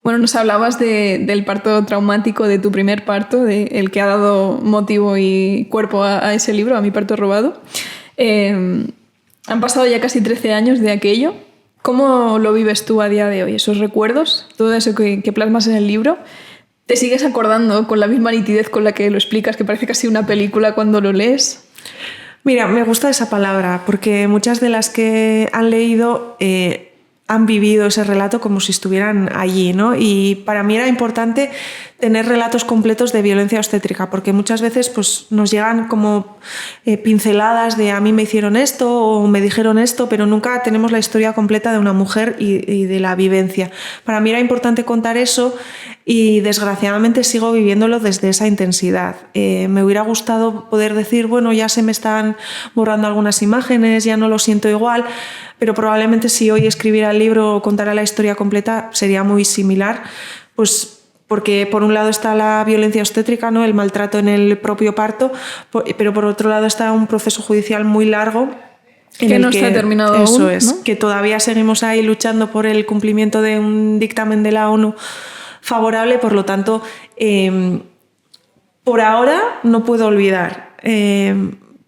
Bueno, nos hablabas del parto traumático, de tu primer parto, de el que ha dado motivo y cuerpo a ese libro, a Mi parto robado. Han pasado ya casi 13 años de aquello. ¿Cómo lo vives tú a día de hoy? Esos recuerdos, todo eso que plasmas en el libro, ¿te sigues acordando con la misma nitidez con la que lo explicas, que parece casi una película cuando lo lees? Mira, me gusta esa palabra porque muchas de las que han leído han vivido ese relato como si estuvieran allí, ¿no? Y para mí era importante tener relatos completos de violencia obstétrica, porque muchas veces pues, nos llegan como pinceladas de a mí me hicieron esto o me dijeron esto, pero nunca tenemos la historia completa de una mujer y de la vivencia. Para mí era importante contar eso y desgraciadamente sigo viviéndolo desde esa intensidad. Me hubiera gustado poder decir, bueno, ya se me están borrando algunas imágenes, ya no lo siento igual, pero probablemente si hoy escribiera el libro o contara la historia completa sería muy similar, pues porque por un lado está la violencia obstétrica, ¿no? El maltrato en el propio parto, pero por otro lado está un proceso judicial muy largo que no está terminado aún. Eso es, ¿no? que todavía seguimos ahí luchando por el cumplimiento de un dictamen de la ONU favorable, por lo tanto, por ahora no puedo olvidar.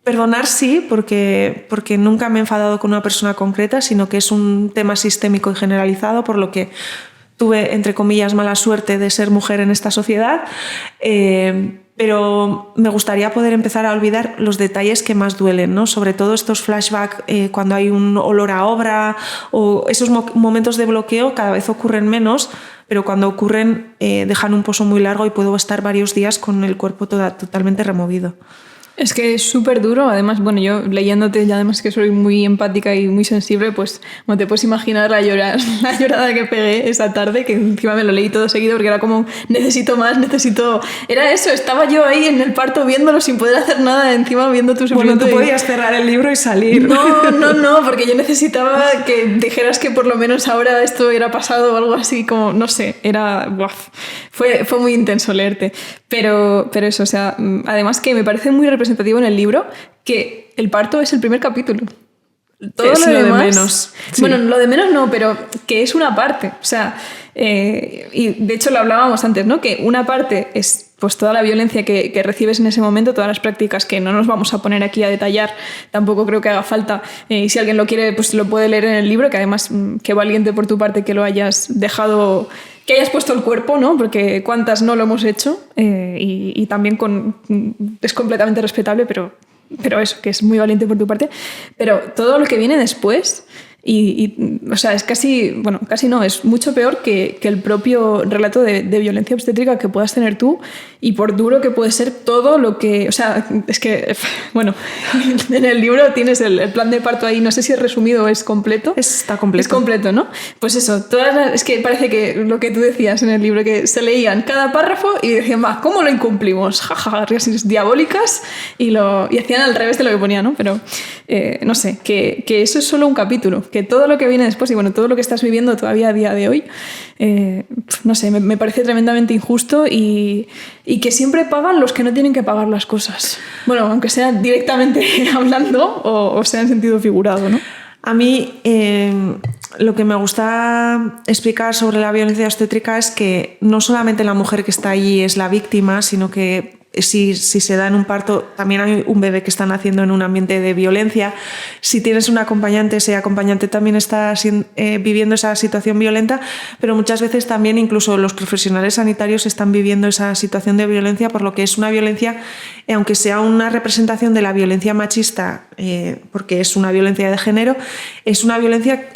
Perdonar sí, porque nunca me he enfadado con una persona concreta, sino que es un tema sistémico y generalizado, por lo que tuve, entre comillas, mala suerte de ser mujer en esta sociedad, pero me gustaría poder empezar a olvidar los detalles que más duelen, ¿no? Sobre todo estos flashbacks cuando hay un olor a obra o esos momentos de bloqueo cada vez ocurren menos, pero cuando ocurren dejan un pozo muy largo y puedo estar varios días con el cuerpo totalmente removido. Es que es súper duro, además, bueno, yo leyéndote, y además que soy muy empática y muy sensible, pues como te puedes imaginar la llorada que pegué esa tarde, que encima me lo leí todo seguido porque era como, necesito más, necesito... Era eso, estaba yo ahí en el parto viéndolo sin poder hacer nada, encima viendo tu sufrimiento. Bueno, tú podías cerrar el libro y salir. No, porque yo necesitaba que dijeras que por lo menos ahora esto era pasado o algo así, como, no sé, era... Fue muy intenso leerte. Pero eso, o sea, además que me parece muy representativo en el libro que el parto es el primer capítulo. Todo es lo demás, de menos. Sí. Bueno, lo de menos no, pero que es una parte. O sea, y de hecho lo hablábamos antes, ¿no? Que una parte es pues toda la violencia que recibes en ese momento, todas las prácticas que no nos vamos a poner aquí a detallar, tampoco creo que haga falta. Y si alguien lo quiere, pues lo puede leer en el libro, que además qué valiente por tu parte que lo hayas dejado, que hayas puesto el cuerpo, ¿no? Porque cuántas no lo hemos hecho y también es completamente respetable, pero eso, que es muy valiente por tu parte. Pero todo lo que viene después... o sea, es casi no, es mucho peor que el propio relato de violencia obstétrica que puedas tener tú, y por duro que puede ser todo lo que, o sea, es que, bueno, en el libro tienes el plan de parto ahí, no sé si es resumido o es completo. Está completo. Es completo, ¿no? Pues eso, es que parece que lo que tú decías en el libro, que se leían cada párrafo y decían, va, ¿cómo lo incumplimos? Jaja, risas diabólicas, y hacían al revés de lo que ponía, ¿no? Pero, no sé, que eso es solo un capítulo, que todo lo que viene después y bueno, todo lo que estás viviendo todavía a día de hoy, no sé, me parece tremendamente injusto y que siempre pagan los que no tienen que pagar las cosas. Bueno, aunque sea directamente hablando o sea en sentido figurado, ¿no? A mí lo que me gusta explicar sobre la violencia obstétrica es que no solamente la mujer que está allí es la víctima, sino que si se da en un parto, también hay un bebé que está naciendo en un ambiente de violencia. Si tienes un acompañante, ese acompañante también está viviendo esa situación violenta, pero muchas veces también incluso los profesionales sanitarios están viviendo esa situación de violencia, por lo que es una violencia, aunque sea una representación de la violencia machista, porque es una violencia de género, es una violencia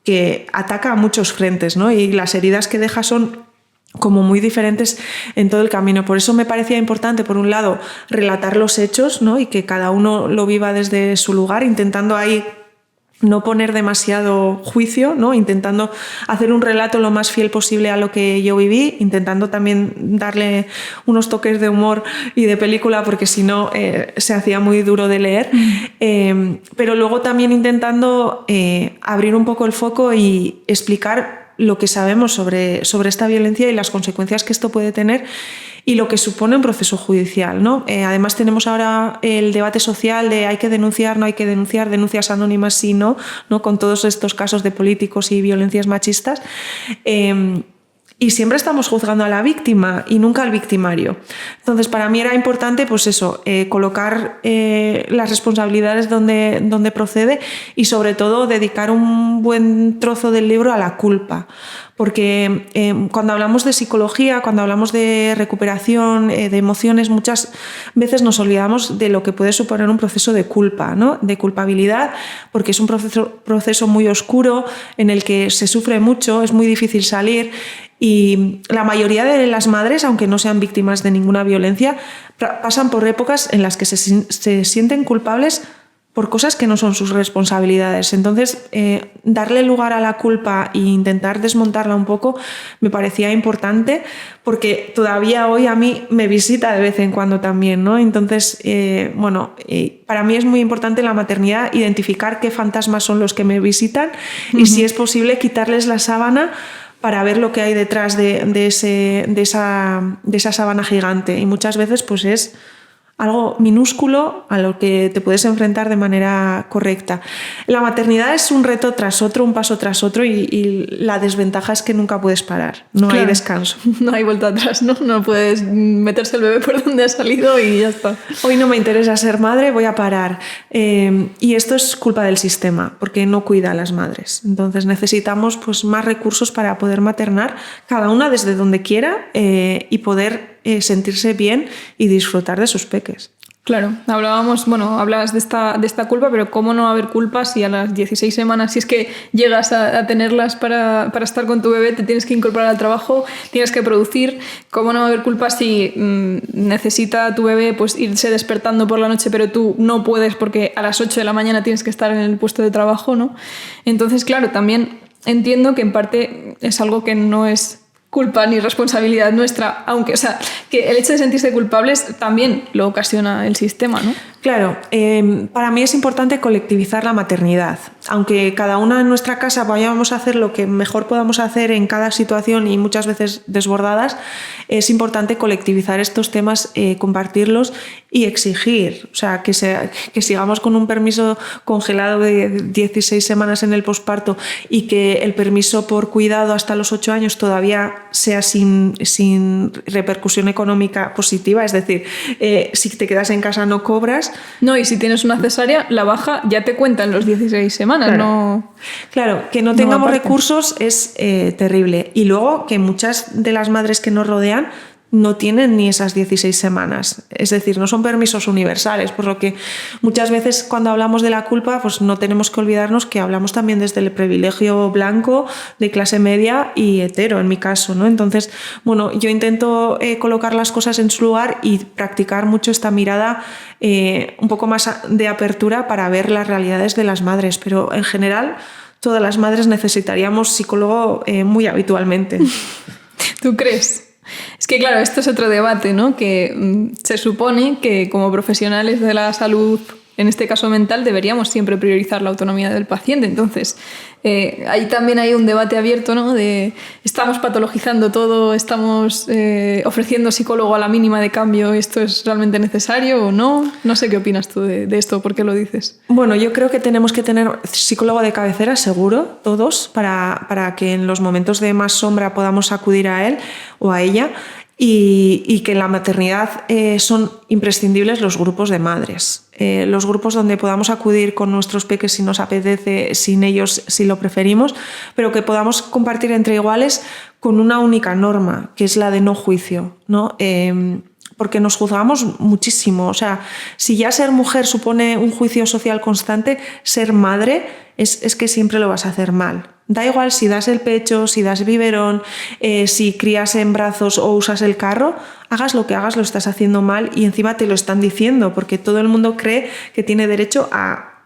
que ataca a muchos frentes, ¿no? Y las heridas que deja son como muy diferentes en todo el camino. Por eso me parecía importante, por un lado, relatar los hechos, ¿no? Y que cada uno lo viva desde su lugar, intentando ahí no poner demasiado juicio, ¿no? Intentando hacer un relato lo más fiel posible a lo que yo viví, intentando también darle unos toques de humor y de película, porque si no se hacía muy duro de leer, pero luego también intentando abrir un poco el foco y explicar lo que sabemos sobre esta violencia y las consecuencias que esto puede tener y lo que supone un proceso judicial, ¿no? Además tenemos ahora el debate social de hay que denunciar, no hay que denunciar, denuncias anónimas sí, no, con todos estos casos de políticos y violencias machistas. y siempre estamos juzgando a la víctima y nunca al victimario. Entonces, para mí era importante, pues eso, colocar las responsabilidades donde procede y sobre todo dedicar un buen trozo del libro a la culpa. Porque cuando hablamos de psicología, cuando hablamos de recuperación, de emociones, muchas veces nos olvidamos de lo que puede suponer un proceso de culpa, ¿no? De culpabilidad, porque es un proceso muy oscuro en el que se sufre mucho, es muy difícil salir. Y la mayoría de las madres, aunque no sean víctimas de ninguna violencia, pasan por épocas en las que se sienten culpables por cosas que no son sus responsabilidades. Entonces, darle lugar a la culpa e intentar desmontarla un poco me parecía importante, porque todavía hoy a mí me visita de vez en cuando también, ¿no? Entonces, para mí es muy importante en la maternidad identificar qué fantasmas son los que me visitan y, si es posible, quitarles la sábana para ver lo que hay detrás de esa sábana gigante. Y muchas veces pues es algo minúsculo a lo que te puedes enfrentar de manera correcta. La maternidad es un reto tras otro, un paso tras otro, y la desventaja es que nunca puedes parar, no hay descanso. No hay vuelta atrás, ¿no? No puedes meterse el bebé por donde ha salido y ya está. Hoy no me interesa ser madre, voy a parar. Y esto es culpa del sistema, porque no cuida a las madres. Entonces necesitamos pues más recursos para poder maternar, cada una desde donde quiera, y poder sentirse bien y disfrutar de sus peques. Claro, hablabas de esta culpa, pero ¿cómo no haber culpa si a las 16 semanas, si es que llegas a tenerlas para estar con tu bebé, te tienes que incorporar al trabajo, tienes que producir? ¿Cómo no haber culpa si necesita tu bebé pues irse despertando por la noche, pero tú no puedes porque a las 8 de la mañana tienes que estar en el puesto de trabajo, ¿no? Entonces, claro, también entiendo que en parte es algo que no es culpa ni responsabilidad nuestra, aunque, que el hecho de sentirse culpables también lo ocasiona el sistema, ¿no? Claro, para mí es importante colectivizar la maternidad. Aunque cada una en nuestra casa vayamos a hacer lo que mejor podamos hacer en cada situación y muchas veces desbordadas, es importante colectivizar estos temas, compartirlos y exigir. O sea, que sigamos con un permiso congelado de 16 semanas en el posparto y que el permiso por cuidado hasta los 8 años todavía sea sin repercusión económica positiva. Es decir, si te quedas en casa no cobras. No, y si tienes una cesárea, la baja ya te cuenta en los 16 semanas. Claro, no... claro, que no tengamos recursos es terrible. Y luego que muchas de las madres que nos rodean no tienen ni esas 16 semanas. Es decir, no son permisos universales, por lo que muchas veces cuando hablamos de la culpa, pues no tenemos que olvidarnos que hablamos también desde el privilegio blanco, de clase media y hetero, en mi caso, ¿no? Entonces, yo intento colocar las cosas en su lugar y practicar mucho esta mirada un poco más de apertura para ver las realidades de las madres, pero en general todas las madres necesitaríamos psicólogo muy habitualmente. ¿Tú crees? Es que claro, esto es otro debate, ¿no? Que se supone que como profesionales de la salud, en este caso mental, deberíamos siempre priorizar la autonomía del paciente. Entonces, ahí también hay un debate abierto, ¿no? De estamos patologizando todo, estamos ofreciendo psicólogo a la mínima de cambio, ¿esto es realmente necesario o no? No sé qué opinas tú de esto, ¿por qué lo dices? Bueno, yo creo que tenemos que tener psicólogo de cabecera, seguro, todos, para que en los momentos de más sombra podamos acudir a él o a ella. Y que en la maternidad son imprescindibles los grupos de madres, los grupos donde podamos acudir con nuestros peques si nos apetece, sin ellos si lo preferimos, pero que podamos compartir entre iguales con una única norma, que es la de no juicio, ¿no? Porque nos juzgamos muchísimo. O sea, si ya ser mujer supone un juicio social constante, ser madre es que siempre lo vas a hacer mal. Da igual si das el pecho, si das biberón, si crías en brazos o usas el carro, hagas lo que hagas, lo estás haciendo mal y encima te lo están diciendo, porque todo el mundo cree que tiene derecho a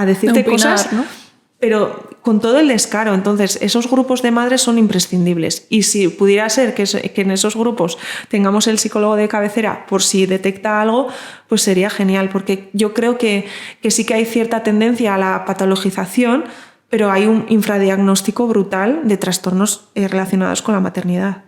decirte opinar, cosas, ¿no? Pero con todo el descaro. Entonces, esos grupos de madres son imprescindibles. Y si pudiera ser que en esos grupos tengamos el psicólogo de cabecera por si detecta algo, pues sería genial, porque yo creo que sí que hay cierta tendencia a la patologización, pero hay un infradiagnóstico brutal de trastornos relacionados con la maternidad.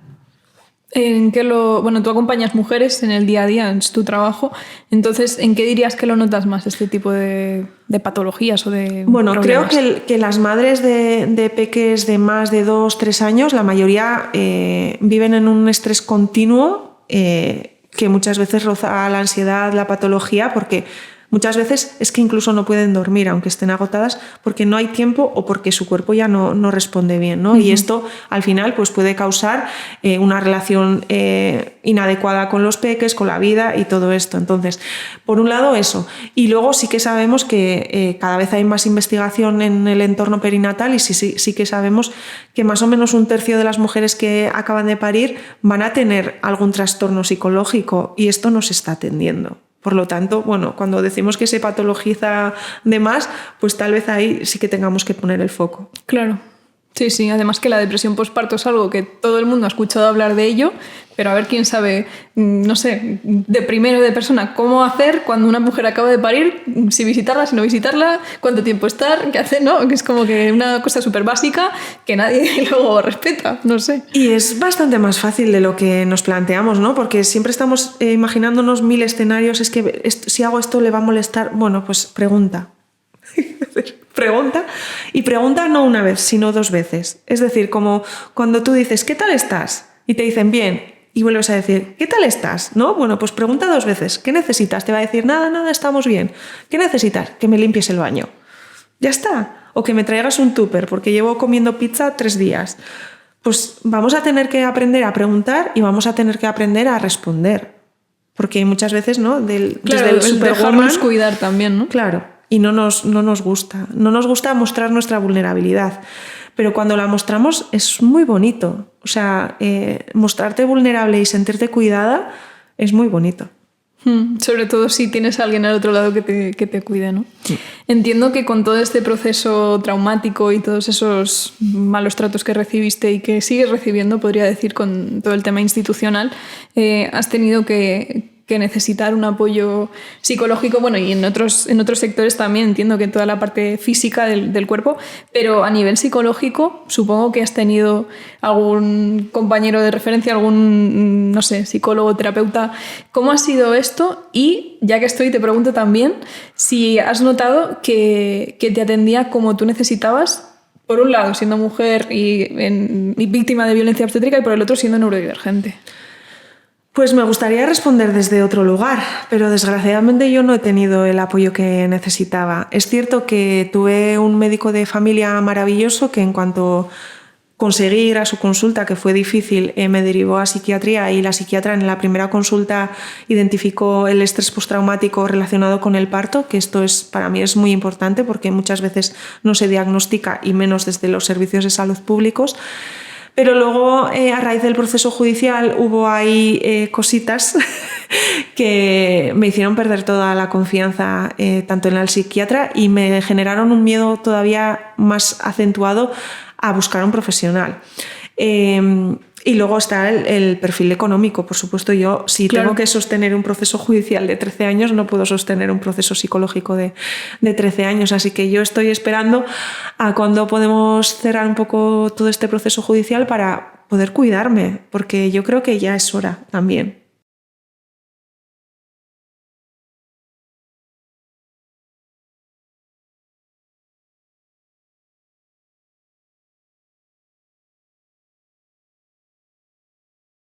¿En qué bueno, tú acompañas mujeres en el día a día, es tu trabajo, entonces, ¿en qué dirías que lo notas más este tipo de patologías o de Bueno, problemas? creo que las madres de peques de más de 2, 3 años, la mayoría viven en un estrés continuo que muchas veces roza la ansiedad, la patología, porque muchas veces es que incluso no pueden dormir, aunque estén agotadas, porque no hay tiempo o porque su cuerpo ya no responde bien, ¿no? Y esto al final pues, puede causar una relación inadecuada con los peques, con la vida y todo esto. Entonces, por un lado eso. Y luego sí que sabemos que cada vez hay más investigación en el entorno perinatal y sí que sabemos que más o menos 1/3 de las mujeres que acaban de parir van a tener algún trastorno psicológico y esto no se está atendiendo. Por lo tanto, bueno, cuando decimos que se patologiza de más, pues tal vez ahí sí que tengamos que poner el foco. Claro. Sí, sí, además que la depresión postparto es algo que todo el mundo ha escuchado hablar de ello, pero a ver quién sabe, no sé, de primero de persona, cómo hacer cuando una mujer acaba de parir, si visitarla, si no visitarla, cuánto tiempo estar, qué hacer, ¿no? Que es como que una cosa súper básica que nadie luego respeta, no sé. Y es bastante más fácil de lo que nos planteamos, ¿no? Porque siempre estamos imaginándonos 1000 escenarios, es que si hago esto le va a molestar. Bueno, pues pregunta. Pregunta, y pregunta no una vez, sino 2 veces. Es decir, como cuando tú dices, ¿qué tal estás? Y te dicen, bien, y vuelves a decir, ¿qué tal estás? ¿No? Bueno, pues pregunta 2 veces, ¿qué necesitas? Te va a decir, nada, estamos bien. ¿Qué necesitas? Que me limpies el baño. Ya está. O que me traigas un tupper, porque llevo comiendo pizza 3 días. Pues vamos a tener que aprender a preguntar y vamos a tener que aprender a responder. Porque muchas veces, ¿no? Claro, desde el Superwoman, dejarnos cuidar también, ¿no? Claro. Y no nos gusta. No nos gusta mostrar nuestra vulnerabilidad. Pero cuando la mostramos es muy bonito. O sea, mostrarte vulnerable y sentirte cuidada es muy bonito. Sobre todo si tienes a alguien al otro lado que te cuide, ¿no? Sí. Entiendo que con todo este proceso traumático y todos esos malos tratos que recibiste y que sigues recibiendo, podría decir, con todo el tema institucional, has tenido que necesitar un apoyo psicológico, bueno, y en otros sectores también entiendo que toda la parte física del cuerpo, pero a nivel psicológico supongo que has tenido algún compañero de referencia, algún, no sé, psicólogo, terapeuta. ¿Cómo ha sido esto? Y ya que estoy, te pregunto también si has notado que te atendía como tú necesitabas, por un lado siendo mujer y víctima de violencia obstétrica y por el otro siendo neurodivergente. Pues me gustaría responder desde otro lugar, pero desgraciadamente yo no he tenido el apoyo que necesitaba. Es cierto que tuve un médico de familia maravilloso que en cuanto conseguí ir a su consulta, que fue difícil, me derivó a psiquiatría y la psiquiatra en la primera consulta identificó el estrés postraumático relacionado con el parto, que esto para mí es muy importante porque muchas veces no se diagnostica y menos desde los servicios de salud públicos. Pero luego, a raíz del proceso judicial, hubo ahí cositas que me hicieron perder toda la confianza tanto en el psiquiatra y me generaron un miedo todavía más acentuado a buscar un profesional. Y luego está el perfil económico. Por supuesto, yo si tengo que sostener un proceso judicial de 13 años, no puedo sostener un proceso psicológico de 13 años. Así que yo estoy esperando a cuando podemos cerrar un poco todo este proceso judicial para poder cuidarme, porque yo creo que ya es hora también.